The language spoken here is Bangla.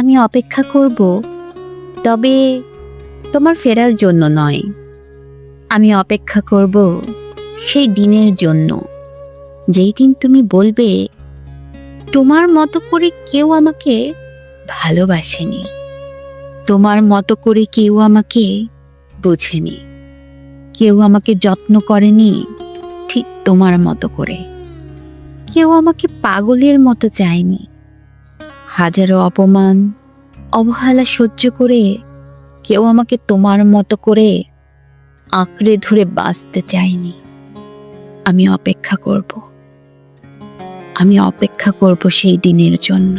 আমি অপেক্ষা করব, তবে তোমার ফেরার জন্য নয়। আমি অপেক্ষা করব সেই দিনের জন্য, যেই দিন তুমি বলবে তোমার মতো করে কেউ আমাকে ভালোবাসেনি, তোমার মতো করে কেউ আমাকে বোঝেনি, কেউ আমাকে যত্ন করেনি ঠিক তোমার মতো করে, কেউ আমাকে পাগলের মতো চায়নি। হাজারো অপমান অবহেলা সহ্য করে কেউ আমাকে তোমার মতো করে আঁকড়ে ধরে বাঁচতে চায়নি। আমি অপেক্ষা করব, আমি অপেক্ষা করব সেই দিনের জন্য।